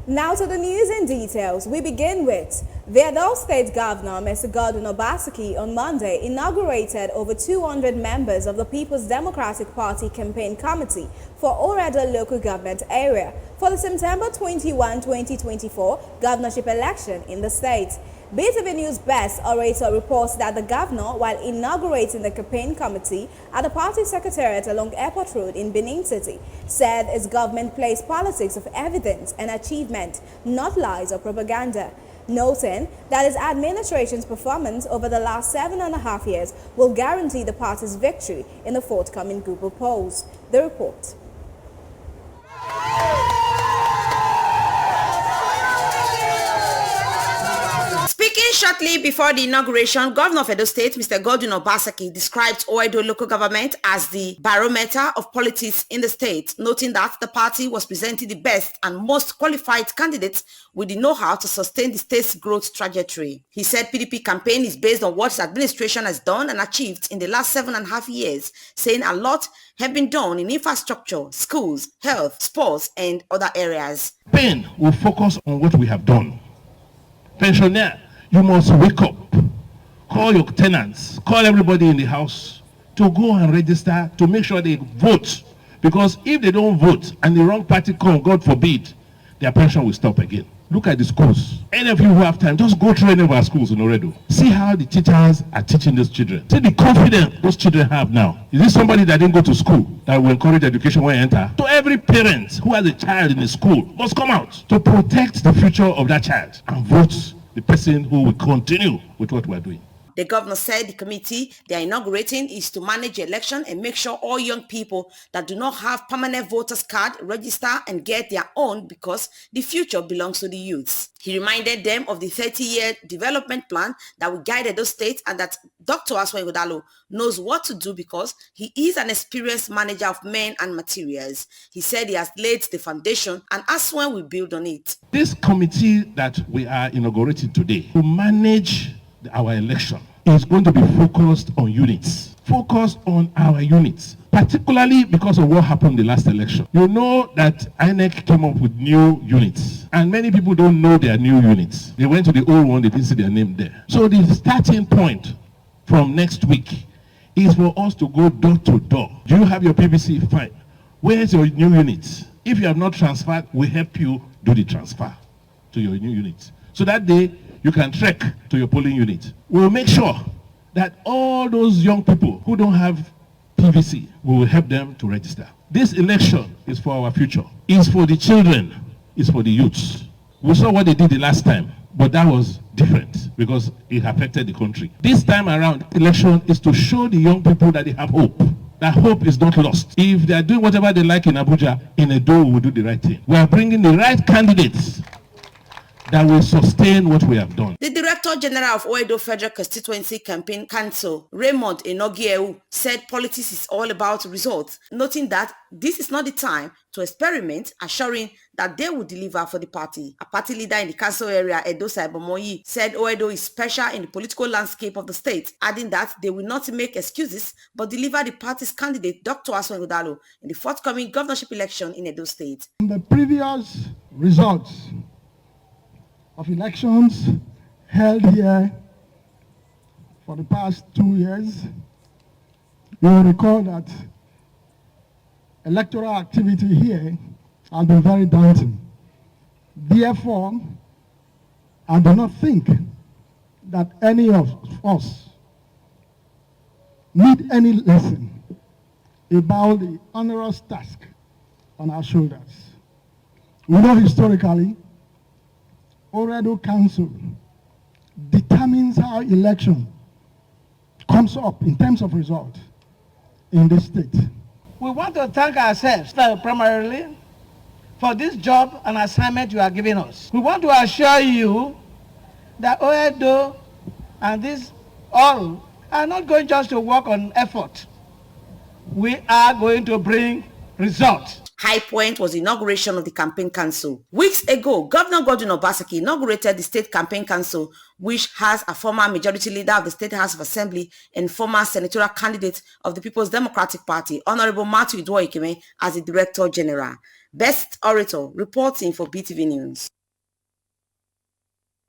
Now to the news in details. We begin with the Edo State Governor, Mr. Obaseki, on Monday inaugurated over 200 members of the People's Democratic Party Campaign Committee for Oredo local government area for the September 21, 2024 governorship election in the state. BTV News Best Oredo reports that the governor, while inaugurating the campaign committee at the party secretariat along Airport Road in Benin City, said his government plays politics of evidence and achievement, not lies or propaganda, noting that his administration's performance over the last 7.5 years will guarantee the party's victory in the forthcoming Google polls. The report. Speaking shortly before the inauguration, Governor of Edo State, Mr. Obaseki, described Oredo local government as the barometer of politics in the state, noting that the party was presenting the best and most qualified candidates with the know-how to sustain the state's growth trajectory. He said PDP campaign is based on what his administration has done and achieved in the last 7.5 years, saying a lot have been done in infrastructure, schools, health, sports, and other areas. Pain will focus on what we have done. Pensioner, you must wake up, call your tenants, call everybody in the house to go and register to make sure they vote. Because if they don't vote and the wrong party come, God forbid, their pension will stop again. Look at the schools. Any of you who have time, just go through any of our schools in Oredo. See how the teachers are teaching these children. See the confidence those children have now. Is this somebody that didn't go to school that will encourage education when you enter? So every parent who has a child in the school must come out to protect the future of that child and vote the person who will continue with what we are doing. The governor said the committee they are inaugurating is to manage the election and make sure all young people that do not have permanent voters card register and get their own because the future belongs to the youths. He reminded them of the 30-year development plan that will guide Edo State and that Dr. Aswan Godalo knows what to do because he is an experienced manager of men and materials. He said he has laid the foundation and Aswan will build on it. This committee that we are inaugurating today to manage our election is going to be focused on units, focused on our units, particularly because of what happened in the last election. You know that INEC came up with new units, and many people don't know their new units. They went to the old one, they didn't see their name there. So the starting point from next week is for us to go door to door. Do you have your PVC? Fine. Where's your new unit? If you have not transferred, we'll help you do the transfer to your new unit. So that day, you can trek to your polling unit. We'll make sure that all those young people who don't have PVC, we will help them to register. This election is for our future. It's for the children. It's for the youths. We saw what they did the last time, but that was different because it affected the country. This time around, election is to show the young people that they have hope. That hope is not lost. If they are doing whatever they like in Abuja, in Edo, we will do the right thing. We are bringing the right candidates that will sustain what we have done. The Director General of Oredo Federal Constituency Campaign Council, Raymond Enogieu, said politics is all about results, noting that this is not the time to experiment, assuring that they will deliver for the party. A party leader in the council area, Edo Saibomoyi, said Oredo is special in the political landscape of the state, adding that they will not make excuses but deliver the party's candidate, Dr. Aswan Godalo, in the forthcoming governorship election in Edo State. In the previous results of elections held here for the past 2 years, you will recall that electoral activity here has been very daunting. Therefore, I do not think that any of us need any lesson about the onerous task on our shoulders. We know historically Oredo Council determines how election comes up in terms of result in this state. We want to thank ourselves primarily for this job and assignment you are giving us. We want to assure you that Oredo and this all are not going just to work on effort. We are going to bring results. High point was the inauguration of the campaign council. Weeks ago, Governor Obaseki inaugurated the state campaign council, which has a former majority leader of the State House of Assembly and former senatorial candidate of the People's Democratic Party, Honorable Matthew Idwo-Ikeme, as the Director General. Best Orator, reporting for BTV News.